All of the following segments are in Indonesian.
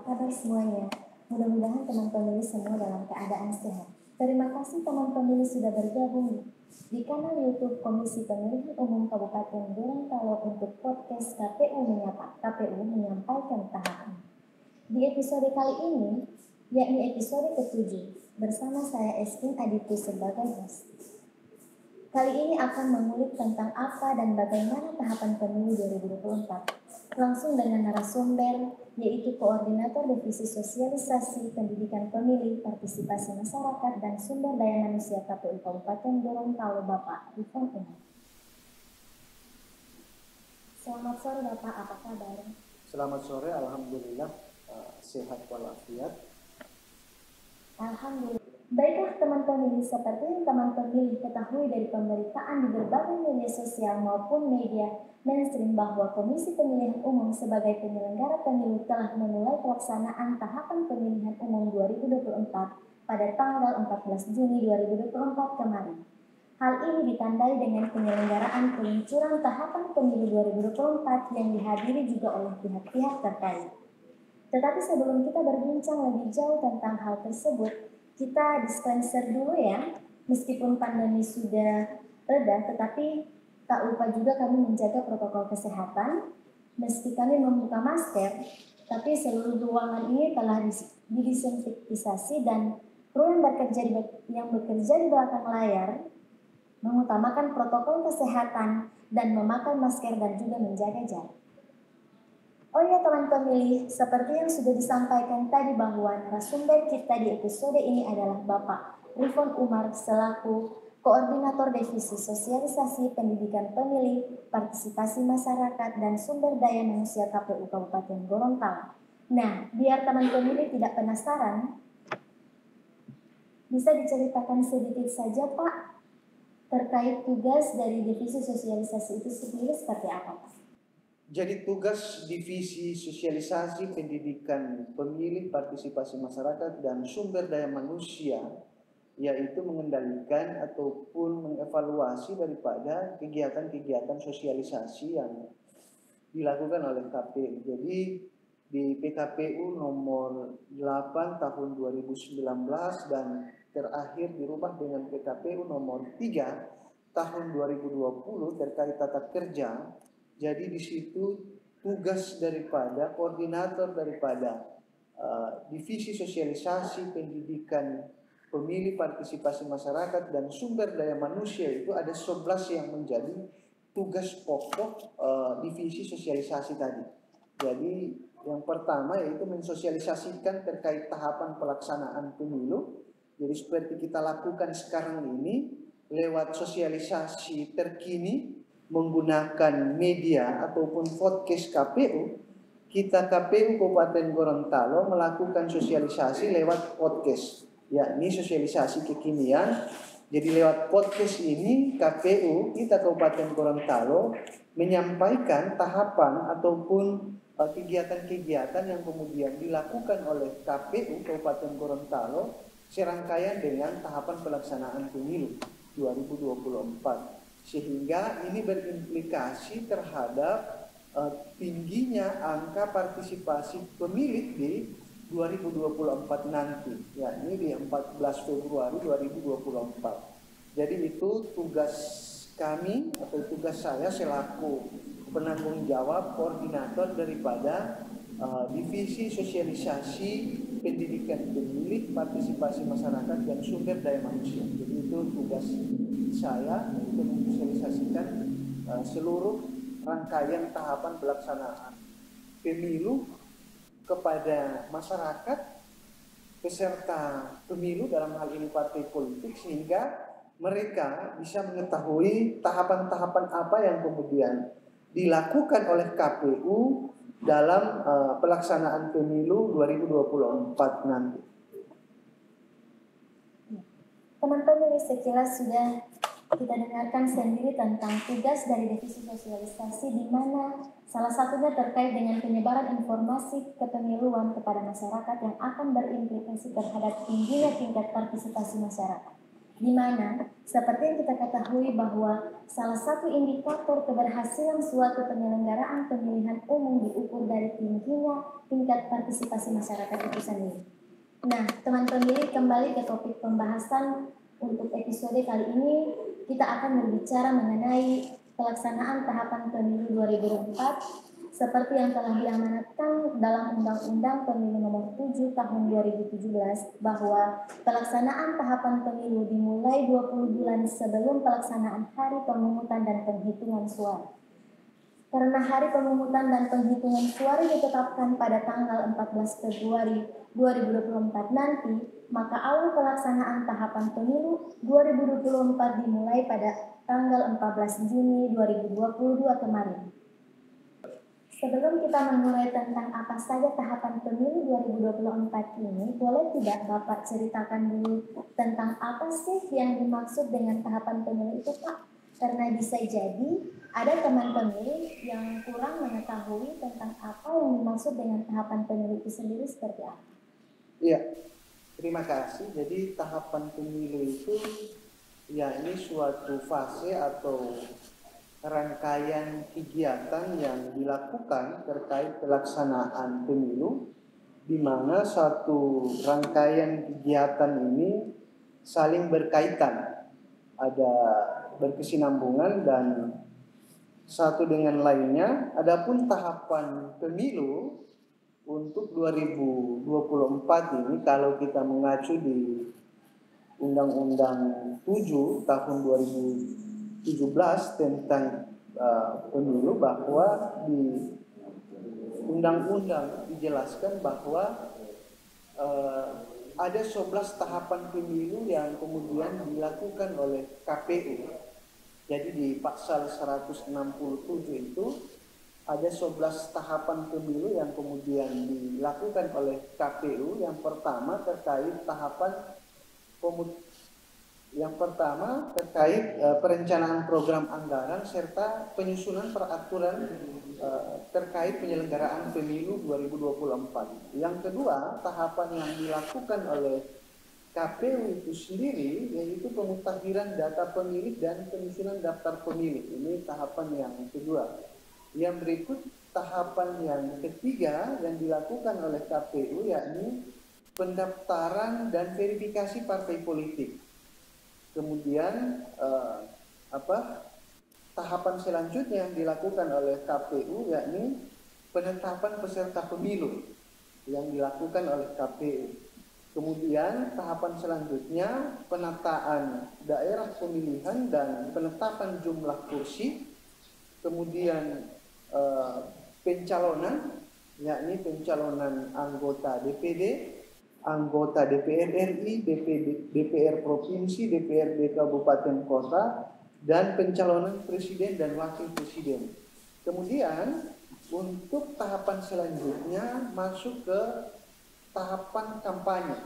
apa kabar semuanya? Mudah-mudahan teman pemilih semua dalam keadaan sehat. Terima kasih teman pemilih sudah bergabung di kanal YouTube Komisi Pemilihan Umum Kabupaten Gorontalo untuk podcast KPU Menyapa. KPU menyampaikan tahapan. Di episode kali ini, yakni episode ke-7, bersama saya Eskin Aditu sebagai host. Kali ini akan mengulik tentang apa dan bagaimana tahapan pemilu 2024. Langsung dengan narasumber, yaitu Koordinator Divisi Sosialisasi Pendidikan Pemilih, Partisipasi Masyarakat, dan Sumber Daya Manusia KPU Kabupaten Gorontalo, Bapak Rifon Umar. Selamat sore Bapak, apa kabar? Selamat sore, alhamdulillah sehat walafiat. Alhamdulillah. Baiklah teman pemilih, seperti yang teman pemilih ketahui dari pemberitaan di berbagai media sosial maupun media mainstream bahwa Komisi Pemilihan Umum sebagai penyelenggara pemilu telah memulai pelaksanaan tahapan pemilihan umum 2024 pada tanggal 14 Juni 2024 kemarin. Hal ini ditandai dengan penyelenggaraan peluncuran tahapan pemilu 2024 yang dihadiri juga oleh pihak-pihak terkait. Tetapi sebelum kita berbincang lebih jauh tentang hal tersebut, kita disclaimer dulu ya. Meskipun pandemi sudah reda, tetapi tak lupa juga kami menjaga protokol kesehatan. Meski kami membuka masker, tapi seluruh ruangan ini telah didisinfeksi dan kru yang bekerja di belakang layar mengutamakan protokol kesehatan dan memakai masker dan juga menjaga jarak. Oh ya teman pemilih, seperti yang sudah disampaikan tadi bahwa narasumber kita di episode ini adalah Bapak Rifon Umar selaku Koordinator Divisi Sosialisasi Pendidikan Pemilih, Partisipasi Masyarakat, dan Sumber Daya Manusia KPU Kabupaten Gorontalo. Nah, biar teman pemilih tidak penasaran, bisa diceritakan sedikit saja Pak terkait tugas dari Divisi Sosialisasi itu sendiri seperti apa Pak? Jadi tugas Divisi Sosialisasi Pendidikan Pemilih, Partisipasi Masyarakat, dan Sumber Daya Manusia yaitu mengendalikan ataupun mengevaluasi daripada kegiatan-kegiatan sosialisasi yang dilakukan oleh KPU. Jadi di PKPU nomor 8 tahun 2019 dan terakhir dirubah dengan PKPU nomor 3 tahun 2020 terkait tata kerja. Jadi di situ tugas daripada koordinator daripada Divisi Sosialisasi Pendidikan Pemilih, Partisipasi Masyarakat, dan Sumber Daya Manusia itu ada 11 yang menjadi tugas pokok Divisi Sosialisasi tadi. Jadi yang pertama yaitu mensosialisasikan terkait tahapan pelaksanaan pemilu. Jadi seperti kita lakukan sekarang ini lewat sosialisasi terkini menggunakan media ataupun podcast KPU, kita KPU Kabupaten Gorontalo melakukan sosialisasi lewat podcast, yakni sosialisasi kekinian. Jadi lewat podcast ini KPU kita Kabupaten Gorontalo menyampaikan tahapan ataupun kegiatan-kegiatan yang kemudian dilakukan oleh KPU Kabupaten Gorontalo serangkaian dengan tahapan pelaksanaan pemilu 2024. Sehingga ini berimplikasi terhadap tingginya angka partisipasi pemilih di 2024 nanti, yakni di 14 Februari 2024. Jadi itu tugas kami atau tugas saya selaku penanggung jawab koordinator daripada Divisi Sosialisasi Pendidikan Pemilih, Partisipasi Masyarakat, dan Sumber Daya Manusia. Jadi itu tugas saya untuk mensosialisasikan seluruh rangkaian tahapan pelaksanaan pemilu kepada masyarakat peserta pemilu, dalam hal ini partai politik, sehingga mereka bisa mengetahui tahapan-tahapan apa yang kemudian dilakukan oleh KPU dalam pelaksanaan pemilu 2024 nanti. Teman pemilih, sekilas sudah kita dengarkan sendiri tentang tugas dari Divisi Sosialisasi, di mana salah satunya terkait dengan penyebaran informasi kepemiluan kepada masyarakat yang akan berimplikasi terhadap tingginya tingkat partisipasi masyarakat. di mana seperti yang kita ketahui bahwa salah satu indikator keberhasilan suatu penyelenggaraan pemilihan umum diukur dari tingginya tingkat partisipasi masyarakat itu sendiri. Nah, teman pemilih, kembali ke topik pembahasan untuk episode kali ini, kita akan berbicara mengenai pelaksanaan tahapan pemilu 2024 seperti yang telah diamanatkan dalam Undang-Undang Pemilu Nomor 7 Tahun 2017 bahwa pelaksanaan tahapan pemilu dimulai 20 bulan sebelum pelaksanaan hari pemungutan dan penghitungan suara. Karena hari pemungutan dan penghitungan suara ditetapkan pada tanggal 14 Februari 2024 nanti, maka awal pelaksanaan tahapan pemilu 2024 dimulai pada tanggal 14 Juni 2022 kemarin. Sebelum kita mengurai tentang apa saja tahapan pemilu 2024 ini, boleh tidak Bapak ceritakan dulu tentang apa sih yang dimaksud dengan tahapan pemilu itu, Pak? Karena bisa jadi ada teman pemilih yang kurang mengetahui tentang apa yang dimaksud dengan tahapan pemilu itu sendiri seperti apa. Iya, terima kasih. Jadi tahapan pemilu itu ya ini suatu fase atau rangkaian kegiatan yang dilakukan terkait pelaksanaan pemilu, di mana satu rangkaian kegiatan ini saling berkaitan, ada berkesinambungan dan satu dengan lainnya. Adapun tahapan pemilu untuk 2024 ini, kalau kita mengacu di Undang-Undang 7 tahun 2017 tentang pemilu, bahwa di undang-undang dijelaskan bahwa ada 11 tahapan pemilu yang kemudian dilakukan oleh KPU. Jadi di pasal 167 itu ada 11 tahapan pemilu yang kemudian dilakukan oleh KPU. Yang pertama terkait perencanaan program anggaran serta penyusunan peraturan terkait penyelenggaraan pemilu 2024. Yang kedua, tahapan yang dilakukan oleh KPU itu sendiri yaitu pemutakhiran data pemilih dan penyusunan daftar pemilih. Ini tahapan yang kedua. Yang berikut tahapan yang ketiga yang dilakukan oleh KPU yakni pendaftaran dan verifikasi partai politik. Kemudian tahapan selanjutnya yang dilakukan oleh KPU yakni penetapan peserta pemilu yang dilakukan oleh KPU. Kemudian tahapan selanjutnya penataan daerah pemilihan dan penetapan jumlah kursi. Kemudian pencalonan, yakni pencalonan anggota DPD, anggota DPR RI, DPR Provinsi, DPRD Kabupaten Kota, dan pencalonan presiden dan wakil presiden. Kemudian untuk tahapan selanjutnya masuk ke tahapan kampanye.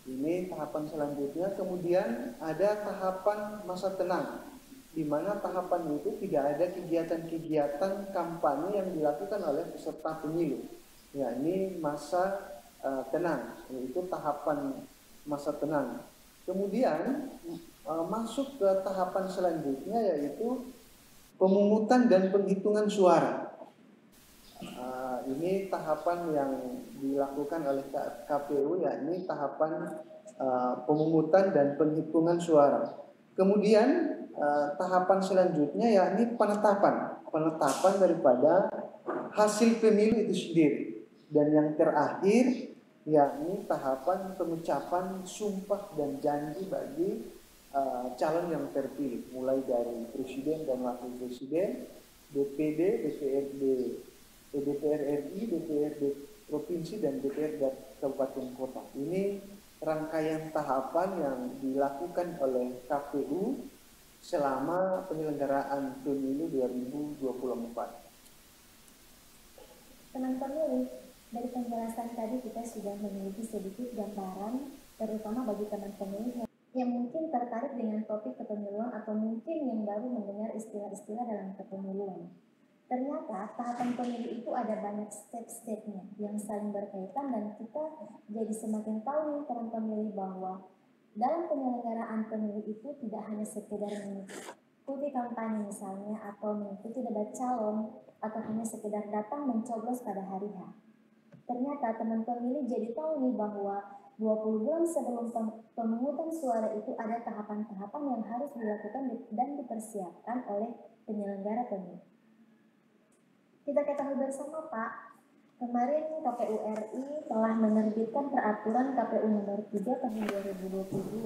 Ini tahapan selanjutnya. Kemudian ada tahapan masa tenang, di mana tahapan itu tidak ada kegiatan-kegiatan kampanye yang dilakukan oleh peserta pemilu. Ya, ini masa tenang, yaitu tahapan masa tenang. Kemudian masuk ke tahapan selanjutnya yaitu pemungutan dan penghitungan suara. Ini tahapan yang dilakukan oleh KPU, yakni tahapan pemungutan dan penghitungan suara. Kemudian tahapan selanjutnya yakni penetapan daripada hasil pemilu itu sendiri. Dan yang terakhir yakni tahapan pengucapan sumpah dan janji bagi calon yang terpilih, mulai dari presiden dan wakil presiden, DPD, DPRD, DPR RI, DPRD Provinsi, dan DPRD Kabupaten Kota. Ini rangkaian tahapan yang dilakukan oleh KPU selama penyelenggaraan pemilu 2024. Teman pemilih, dari penjelasan tadi kita sudah memiliki sedikit gambaran, terutama bagi teman pemilih yang mungkin tertarik dengan topik kepemiluan atau mungkin yang baru mendengar istilah-istilah dalam kepemiluan. Ternyata tahapan pemilu itu ada banyak step-stepnya yang saling berkaitan dan kita jadi semakin tahu teman pemilih bahwa Dalam penyelenggaraan pemilu itu tidak hanya sekedar mengikuti kampanye misalnya atau mengikuti debat calon atau hanya sekedar datang mencoblos pada hari H. Ternyata teman pemilih jadi tahu nih bahwa 20 bulan sebelum pemungutan suara itu ada tahapan-tahapan yang harus dilakukan dan dipersiapkan oleh penyelenggara pemilu. Kita ketahui bersama Pak, kemarin KPU RI telah menerbitkan peraturan KPU nomor 3 tahun 2022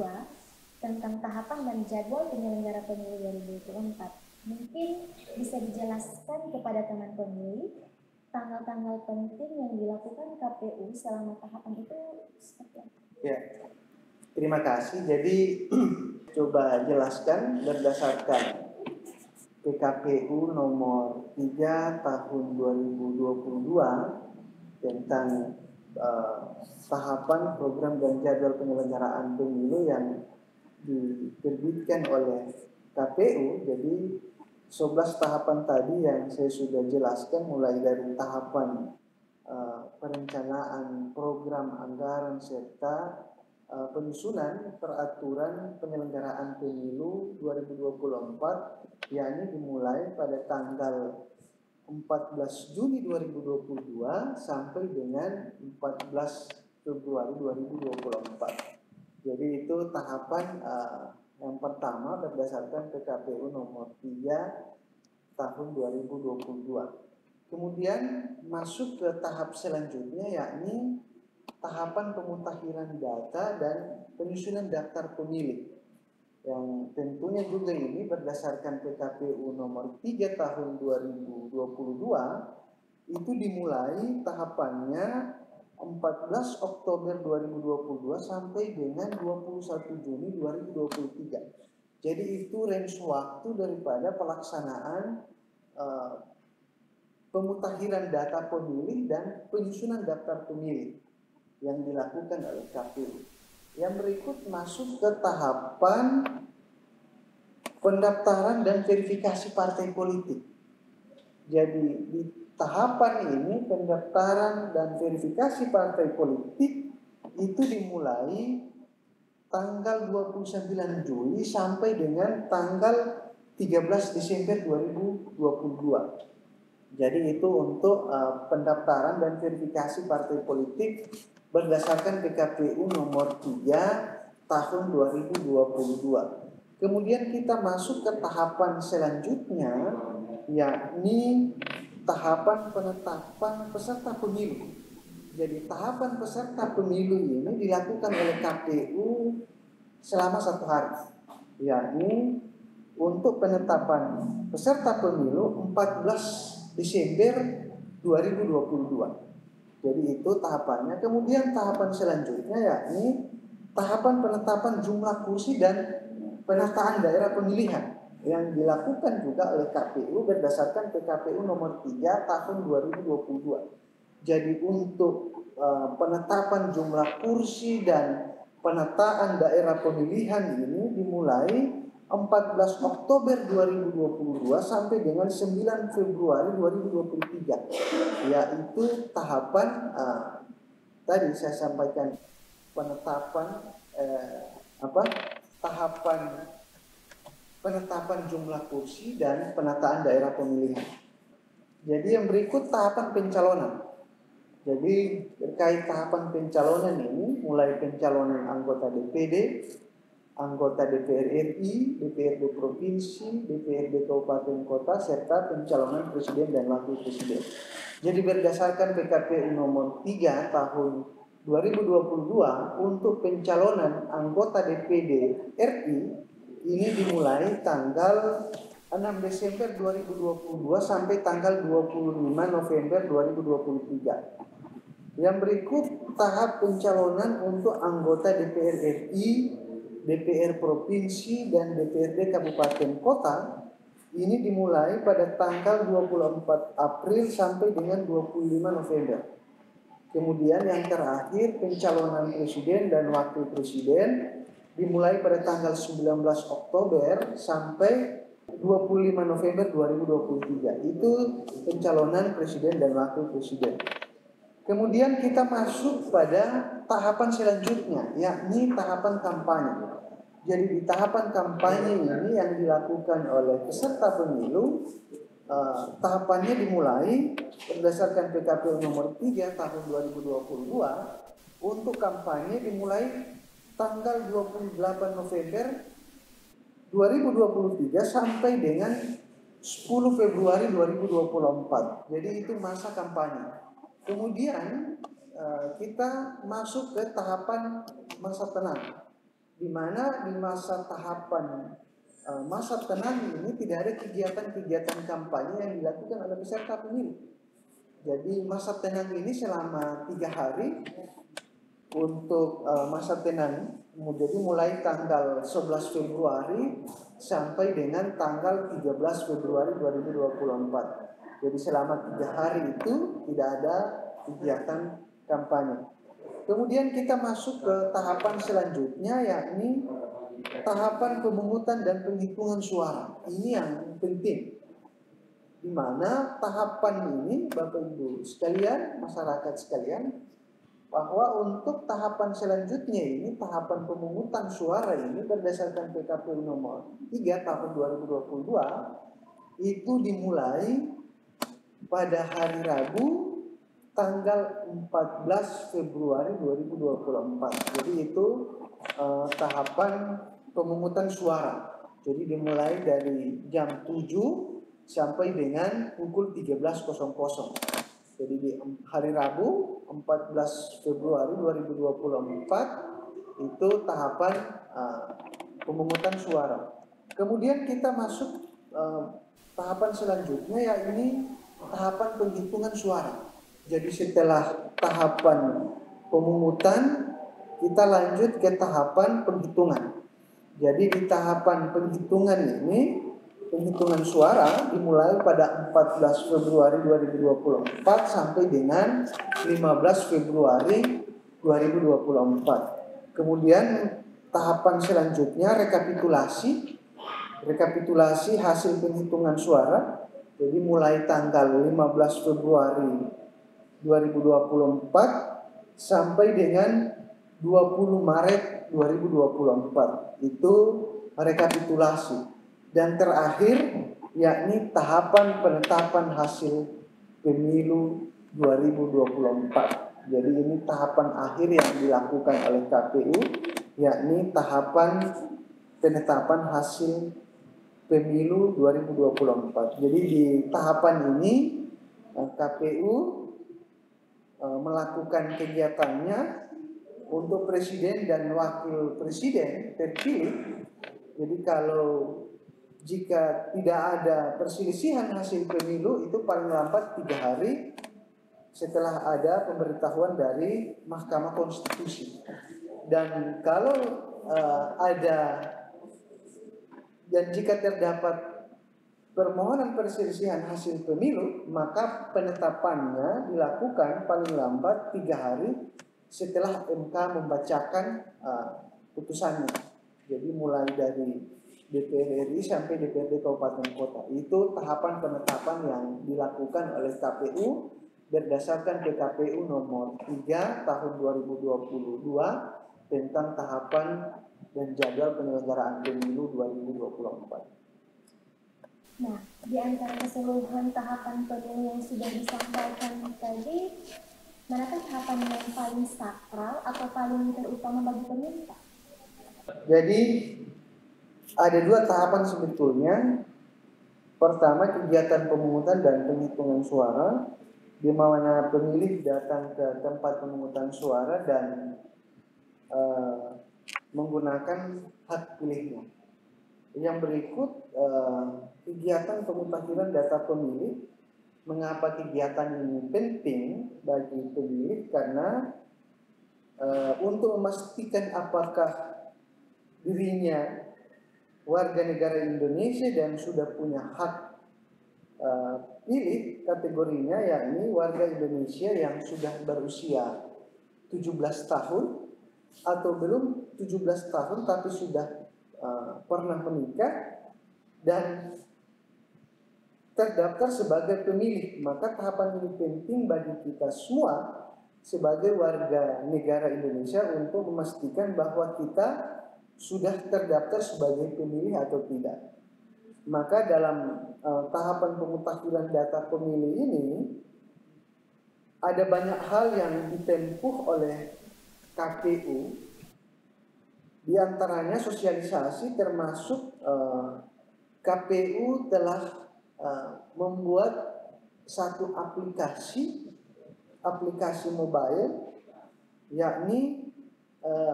tentang tahapan dan jadwal penyelenggara pemilu 2024. Mungkin bisa dijelaskan kepada teman pemilih tanggal-tanggal penting yang dilakukan KPU selama tahapan itu seperti apa? Ya, terima kasih. Jadi coba jelaskan berdasarkan PKPU nomor 3 tahun 2022 tentang tahapan, program, dan jadwal penyelenggaraan pemilu yang diterbitkan oleh KPU. Jadi 11 tahapan tadi yang saya sudah jelaskan, mulai dari tahapan perencanaan program anggaran serta penyusunan peraturan penyelenggaraan pemilu 2024, yakni dimulai pada tanggal 14 Juni 2022 sampai dengan 14 Februari 2024. Jadi itu tahapan yang pertama berdasarkan PKPU nomor 3 tahun 2022. Kemudian masuk ke tahap selanjutnya, yakni tahapan pemutahiran data dan penyusunan daftar pemilih, yang tentunya juga ini berdasarkan PKPU nomor 3 tahun 2022 itu dimulai tahapannya 14 Oktober 2022 sampai dengan 21 Juni 2023. Jadi itu range waktu daripada pelaksanaan pemutahiran data pemilih dan penyusunan daftar pemilih yang dilakukan oleh KPU. Yang berikut masuk ke tahapan pendaftaran dan verifikasi partai politik. Jadi di tahapan ini pendaftaran dan verifikasi partai politik itu dimulai tanggal 29 Juli sampai dengan tanggal 13 Desember 2022. Jadi itu untuk pendaftaran dan verifikasi partai politik berdasarkan PKPU nomor 3 tahun 2022. Kemudian kita masuk ke tahapan selanjutnya, yakni tahapan penetapan peserta pemilu. Jadi tahapan peserta pemilu ini dilakukan oleh KPU selama 1 hari, yakni untuk penetapan peserta pemilu 14 Desember 2022. Jadi itu tahapannya. Kemudian tahapan selanjutnya yakni tahapan penetapan jumlah kursi dan penataan daerah pemilihan yang dilakukan juga oleh KPU berdasarkan PKPU nomor 3 tahun 2022. Jadi untuk penetapan jumlah kursi dan penataan daerah pemilihan ini dimulai 14 Oktober 2022 sampai dengan 9 Februari 2023, yaitu tahapan tadi saya sampaikan penetapan tahapan penetapan jumlah kursi dan penataan daerah pemilihan. Jadi yang berikut tahapan pencalonan. Jadi terkait tahapan pencalonan ini mulai pencalonan anggota DPD, anggota DPR RI, DPRD Provinsi, DPRD Kabupaten Kota, serta pencalonan Presiden dan Wakil Presiden. Jadi berdasarkan PKPU nomor 3 tahun 2022 untuk pencalonan anggota DPD RI ini dimulai tanggal 6 Desember 2022 sampai tanggal 25 November 2023. Yang berikut tahap pencalonan untuk anggota DPR RI, DPR Provinsi, dan DPRD Kabupaten Kota ini dimulai pada tanggal 24 April sampai dengan 25 November. Kemudian yang terakhir pencalonan Presiden dan Wakil Presiden dimulai pada tanggal 19 Oktober sampai 25 November 2023. Itu pencalonan Presiden dan Wakil Presiden. Kemudian kita masuk pada tahapan selanjutnya, yakni tahapan kampanye. Jadi di tahapan kampanye ini yang dilakukan oleh peserta pemilu, tahapannya dimulai berdasarkan PKPU nomor 3 tahun 2022. Untuk kampanye dimulai tanggal 28 November 2023 sampai dengan 10 Februari 2024. Jadi itu masa kampanye. Kemudian kita masuk ke tahapan masa tenang, di mana di masa tahapan masa tenang ini tidak ada kegiatan-kegiatan kampanye yang dilakukan oleh peserta pemilu. Jadi masa tenang ini selama 3 hari untuk masa tenang, jadi mulai tanggal 11 Februari sampai dengan tanggal 13 Februari 2024. Jadi selama 3 hari itu tidak ada kegiatan kampanye. Kemudian kita masuk ke tahapan selanjutnya, yakni tahapan pemungutan dan penghitungan suara. Ini yang penting, di mana tahapan ini Bapak Ibu sekalian, masyarakat sekalian, bahwa untuk tahapan selanjutnya ini, tahapan pemungutan suara ini berdasarkan PKPU nomor 3 tahun 2022 itu dimulai pada hari Rabu tanggal 14 Februari 2024. Jadi itu tahapan pemungutan suara. Jadi dimulai dari jam 7 sampai dengan pukul 13.00. Jadi di hari Rabu 14 Februari 2024 itu tahapan pemungutan suara. Kemudian kita masuk tahapan selanjutnya, yakni tahapan penghitungan suara. Jadi setelah tahapan pemungutan, kita lanjut ke tahapan penghitungan. Jadi di tahapan penghitungan ini, penghitungan suara dimulai pada 14 Februari 2024 sampai dengan 15 Februari 2024. Kemudian tahapan selanjutnya rekapitulasi hasil penghitungan suara. Jadi mulai tanggal 15 Februari 2024 sampai dengan 20 Maret 2024. Itu rekapitulasi. Dan terakhir yakni tahapan penetapan hasil pemilu 2024. Jadi ini tahapan akhir yang dilakukan oleh KPU, yakni tahapan penetapan hasil pemilu 2024. Jadi di tahapan ini KPU melakukan kegiatannya untuk presiden dan wakil presiden terpilih. Jadi kalau jika tidak ada perselisihan hasil pemilu, itu paling lambat 3 hari setelah ada pemberitahuan dari Mahkamah Konstitusi. Dan kalau dan jika terdapat permohonan perselisihan hasil pemilu, maka penetapannya dilakukan paling lambat 3 hari setelah MK membacakan putusannya. Jadi mulai dari DPR RI sampai DPRD Kabupaten Kota. Itu tahapan penetapan yang dilakukan oleh KPU berdasarkan PKPU nomor 3 tahun 2022 tentang tahapan dan jadwal penyelenggaraan pemilu 2024. Nah, di antara keseluruhan tahapan pemilu yang sudah disampaikan tadi, manakah tahapan yang paling sakral atau paling terutama bagi pemerintah? Jadi ada 2 tahapan sebetulnya. Pertama, kegiatan pemungutan dan penghitungan suara, di mana pemilih datang ke tempat pemungutan suara dan menggunakan hak pilihnya. Yang berikut kegiatan pemutahiran data pemilih. Mengapa kegiatan ini penting bagi pemilih? Karena untuk memastikan apakah dirinya warga negara Indonesia dan sudah punya hak pilih, kategorinya yakni warga Indonesia yang sudah berusia 17 tahun atau belum 17 tahun tapi sudah pernah menikah dan terdaftar sebagai pemilih. Maka tahapan ini penting bagi kita semua sebagai warga negara Indonesia untuk memastikan bahwa kita sudah terdaftar sebagai pemilih atau tidak. Maka dalam tahapan pemutakhiran data pemilih ini ada banyak hal yang ditempuh oleh KPU, di antaranya sosialisasi, termasuk KPU telah membuat satu aplikasi mobile, yakni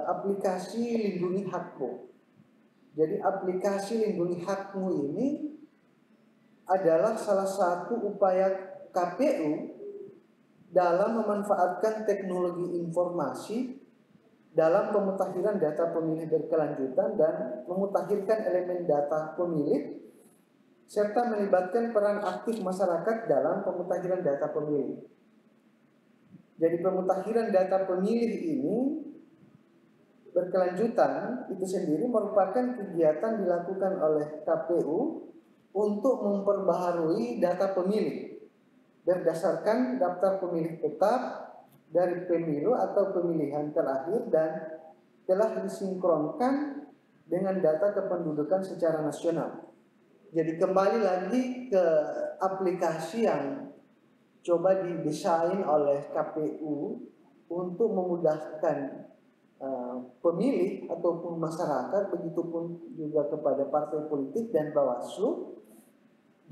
aplikasi Lindungi Hakmu. Jadi aplikasi Lindungi Hakmu ini adalah salah satu upaya KPU dalam memanfaatkan teknologi informasi dalam pemutakhiran data pemilih berkelanjutan dan memutakhirkan elemen data pemilih serta melibatkan peran aktif masyarakat dalam pemutakhiran data pemilih. Jadi pemutakhiran data pemilih ini berkelanjutan itu sendiri merupakan kegiatan dilakukan oleh KPU untuk memperbaharui data pemilih berdasarkan daftar pemilih tetap dari pemilu atau pemilihan terakhir dan telah disinkronkan dengan data kependudukan secara nasional. Jadi kembali lagi ke aplikasi yang coba didesain oleh KPU untuk memudahkan pemilih ataupun masyarakat, begitupun juga kepada partai politik dan Bawaslu.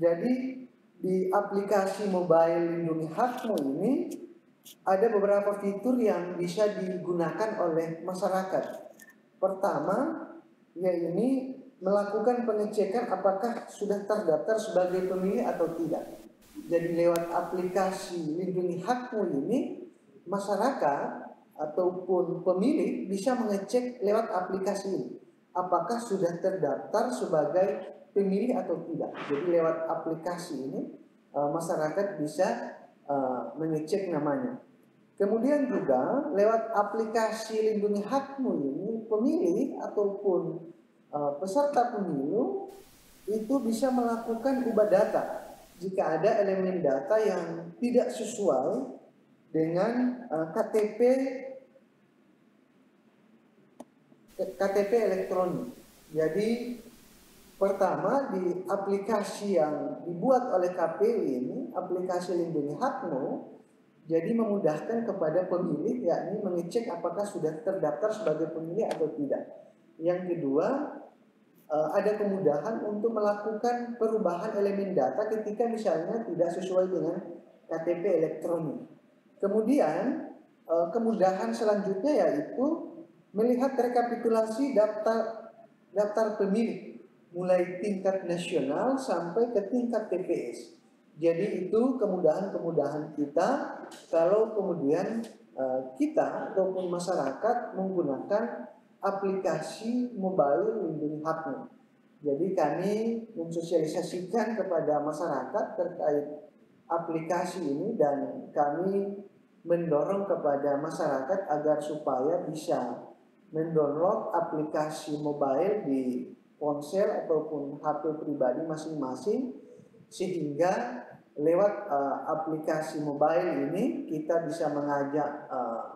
Jadi di aplikasi mobile Lindungi Hakmu ini ada beberapa fitur yang bisa digunakan oleh masyarakat. Pertama, yaitu melakukan pengecekan apakah sudah terdaftar sebagai pemilih atau tidak. Jadi lewat aplikasi Lindungi Hakmu ini, masyarakat ataupun pemilih bisa mengecek lewat aplikasi ini apakah sudah terdaftar sebagai pemilih atau tidak. Jadi lewat aplikasi ini masyarakat bisa mengecek namanya. Kemudian juga lewat aplikasi Lindungi Hakmu ini, pemilih ataupun peserta pemilu itu bisa melakukan ubah data jika ada elemen data yang tidak sesuai dengan KTP elektronik. Jadi pertama, di aplikasi yang dibuat oleh KPU ini, aplikasi Lindungi Hakmu, jadi memudahkan kepada pemilih, yakni mengecek apakah sudah terdaftar sebagai pemilih atau tidak. Yang kedua, ada kemudahan untuk melakukan perubahan elemen data ketika misalnya tidak sesuai dengan KTP elektronik. Kemudian kemudahan selanjutnya yaitu melihat rekapitulasi daftar pemilih mulai tingkat nasional sampai ke tingkat TPS. Jadi itu kemudahan-kemudahan kita kalau kemudian kita ataupun masyarakat menggunakan aplikasi mobile Lindungi Hakmu. Jadi kami mensosialisasikan kepada masyarakat terkait aplikasi ini dan kami mendorong kepada masyarakat agar supaya bisa mendownload aplikasi mobile di ponsel ataupun HP pribadi masing-masing, sehingga lewat aplikasi mobile ini kita bisa mengajak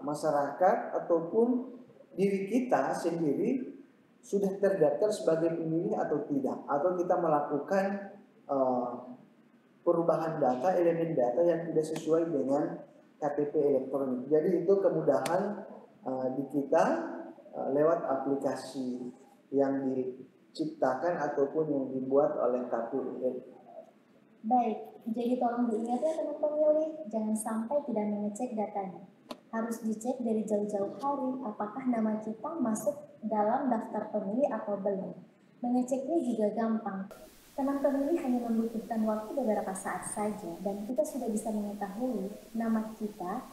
masyarakat ataupun diri kita sendiri sudah terdaftar sebagai pemilih atau tidak, atau kita melakukan perubahan data, elemen data yang tidak sesuai dengan KTP elektronik. Jadi itu kemudahan di kita lewat aplikasi yang diciptakan ataupun yang dibuat oleh KPU. Baik, jadi tolong diingat ya teman pemilih, jangan sampai tidak mengecek datanya. Harus dicek dari jauh-jauh hari apakah nama kita masuk dalam daftar pemilih atau belum. Mengeceknya juga gampang. Teman pemilih hanya membutuhkan waktu beberapa saat saja dan kita sudah bisa mengetahui nama kita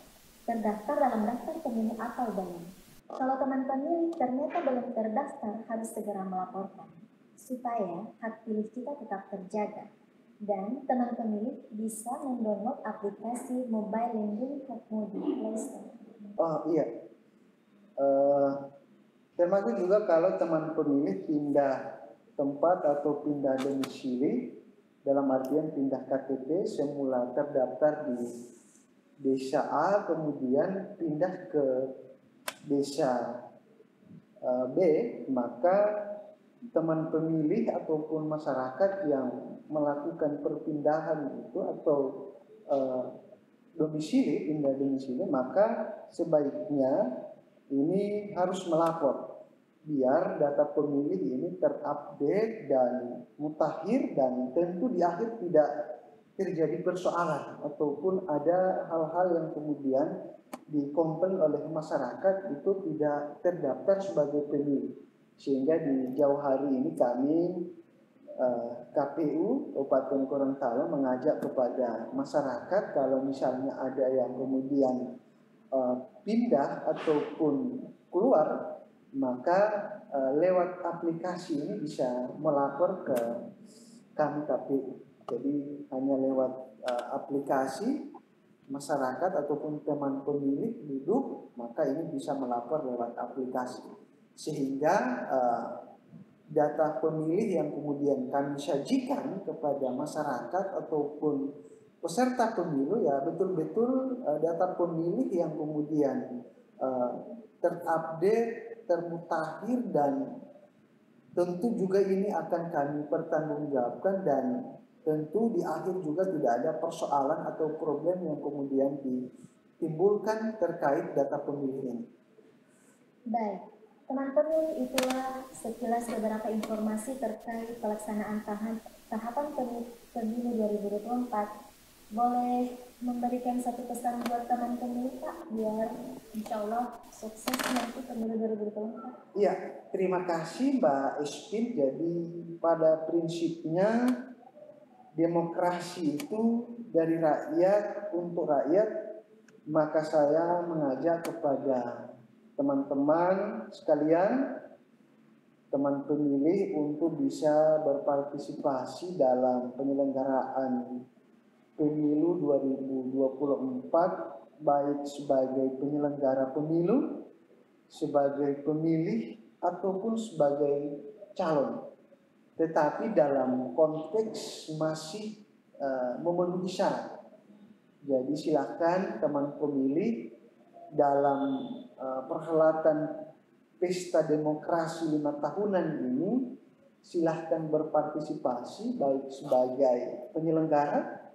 terdaftar dalam daftar pemilih atau belum. Kalau teman pemilih ternyata belum terdaftar, harus segera melaporkan supaya hak pilih kita tetap terjaga. Dan teman pemilih bisa mendownload aplikasi mobile Lindungi Hakmu di Play Store. Oh iya, termasuk juga kalau teman pemilih pindah tempat atau pindah domisili, dalam artian pindah KTP, semula terdaftar di desa A kemudian pindah ke desa B, maka teman pemilih ataupun masyarakat yang melakukan perpindahan itu atau domisili, pindah domisili, maka sebaiknya ini harus melapor biar data pemilih ini terupdate dan mutakhir, dan tentu di akhir tidak terjadi persoalan ataupun ada hal-hal yang kemudian dikomplain oleh masyarakat itu tidak terdaftar sebagai pemilih. Sehingga di jauh hari ini kami KPU Kabupaten Gorontalo mengajak kepada masyarakat kalau misalnya ada yang kemudian pindah ataupun keluar, maka lewat aplikasi ini bisa melapor ke kami KPU. Jadi hanya lewat aplikasi masyarakat ataupun teman pemilih duduk, maka ini bisa melapor lewat aplikasi, sehingga data pemilih yang kemudian kami sajikan kepada masyarakat ataupun peserta pemilu ya betul-betul data pemilih yang kemudian terupdate, termutakhir, dan tentu juga ini akan kami pertanggungjawabkan, dan tentu di akhir juga tidak ada persoalan atau problem yang kemudian ditimbulkan terkait data pemilih ini. Baik. Teman pemilih, itulah sekilas beberapa informasi terkait pelaksanaan tahapan pemilu 2024. Boleh memberikan satu pesan buat teman pemilih Pak, biar insya Allah sukses nanti pemilu 2024. Iya, terima kasih Mbak Espin. Jadi pada prinsipnya demokrasi itu dari rakyat untuk rakyat, maka saya mengajak kepada teman-teman sekalian, teman pemilih untuk bisa berpartisipasi dalam penyelenggaraan pemilu 2024, baik sebagai penyelenggara pemilu, sebagai pemilih, ataupun sebagai calon. Tetapi dalam konteks masih memenuhi syarat. Jadi silakan teman pemilih dalam perhelatan pesta demokrasi 5 tahunan ini silahkan berpartisipasi baik sebagai penyelenggara,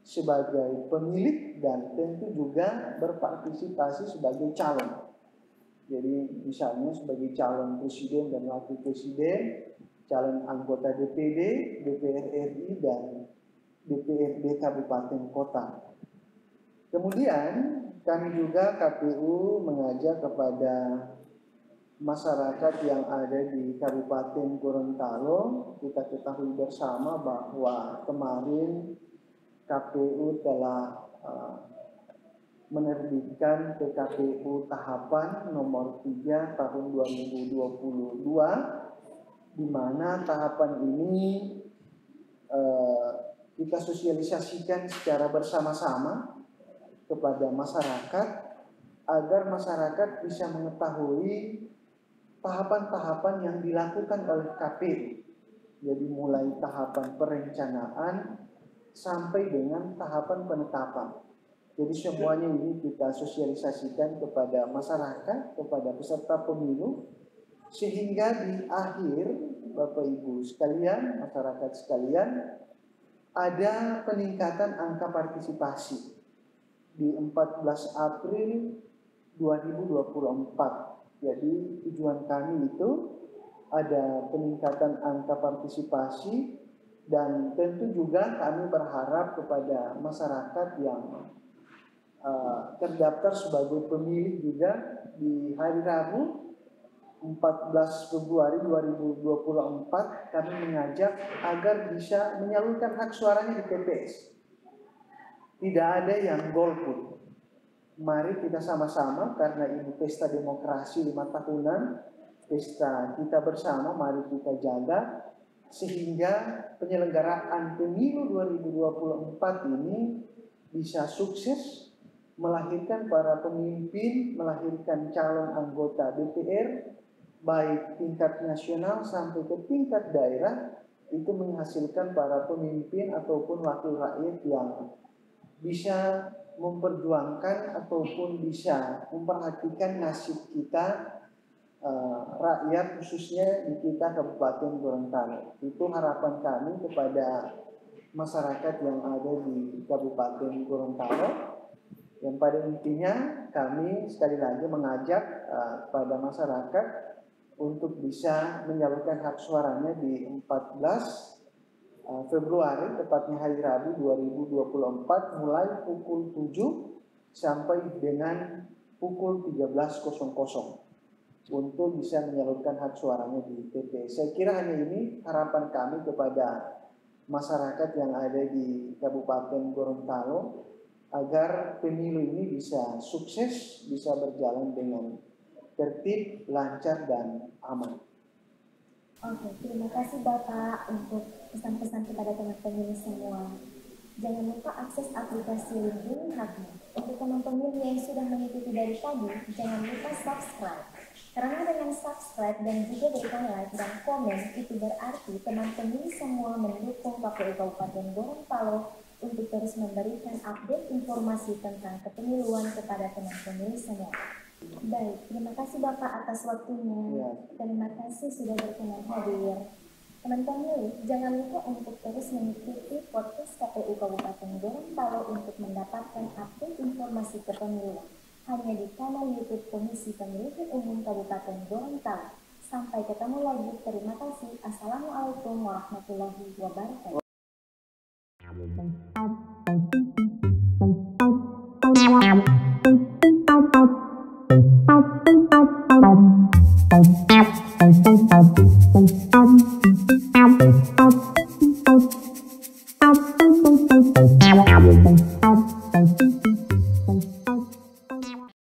sebagai pemilik, dan tentu juga berpartisipasi sebagai calon. Jadi misalnya sebagai calon presiden dan wakil presiden, calon anggota DPD, DPR RI, dan DPRD Kabupaten Kota. Kemudian kami juga KPU mengajak kepada masyarakat yang ada di Kabupaten Gorontalo. Kita ketahui bersama bahwa kemarin KPU telah menerbitkan PKPU tahapan nomor 3 tahun 2022, di mana tahapan ini kita sosialisasikan secara bersama-sama kepada masyarakat agar masyarakat bisa mengetahui tahapan-tahapan yang dilakukan oleh KPU. Jadi mulai tahapan perencanaan sampai dengan tahapan penetapan. Jadi semuanya ini kita sosialisasikan kepada masyarakat, kepada peserta pemilu, sehingga di akhir Bapak Ibu sekalian, masyarakat sekalian, ada peningkatan angka partisipasi di 14 April 2024. Jadi tujuan kami itu ada peningkatan angka partisipasi, dan tentu juga kami berharap kepada masyarakat yang terdaftar sebagai pemilih juga di hari Rabu 14 Februari 2024 kami mengajak agar bisa menyalurkan hak suaranya di TPS. Tidak ada yang golput. Mari kita sama-sama, karena ini pesta demokrasi 5 tahunan, pesta kita bersama, mari kita jaga sehingga penyelenggaraan pemilu 2024 ini bisa sukses, melahirkan para pemimpin, melahirkan calon anggota DPR, baik tingkat nasional sampai ke tingkat daerah, itu menghasilkan para pemimpin ataupun wakil rakyat yang bisa memperjuangkan ataupun bisa memperhatikan nasib kita rakyat, khususnya di kita Kabupaten Gorontalo. Itu harapan kami kepada masyarakat yang ada di Kabupaten Gorontalo. Yang pada intinya kami sekali lagi mengajak pada masyarakat untuk bisa menyalurkan hak suaranya di 14 Februari, tepatnya hari Rabu 2024, mulai pukul 7 sampai dengan pukul 13.00 untuk bisa menyalurkan hak suaranya di TPS. Saya kira hanya ini harapan kami kepada masyarakat yang ada di Kabupaten Gorontalo agar pemilu ini bisa sukses, bisa berjalan dengan tertib, lancar, dan aman. Oke, terima kasih Bapak untuk pesan-pesan kepada teman pemilih semua. Jangan lupa akses aplikasi Lindungi Hakmu. Untuk teman pemilih yang sudah mengikuti dari tadi, jangan lupa subscribe. Karena dengan subscribe dan juga berikan like dan komen, itu berarti teman pemilih semua mendukung KPU Kabupaten Gorontalo untuk terus memberikan update informasi tentang kepemiluan kepada teman pemilih semua. Baik, terima kasih Bapak atas waktunya. Ya. Terima kasih sudah berkenan hadir. Teman pemilih, jangan lupa untuk terus mengikuti podcast KPU Kabupaten Gorontalo untuk mendapatkan update informasi kepemiluan hanya di kanal YouTube Komisi Pemilihan Umum Kabupaten Gorontalo. Sampai ketemu lagi. Terima kasih. Assalamualaikum warahmatullahi wabarakatuh. Thank you.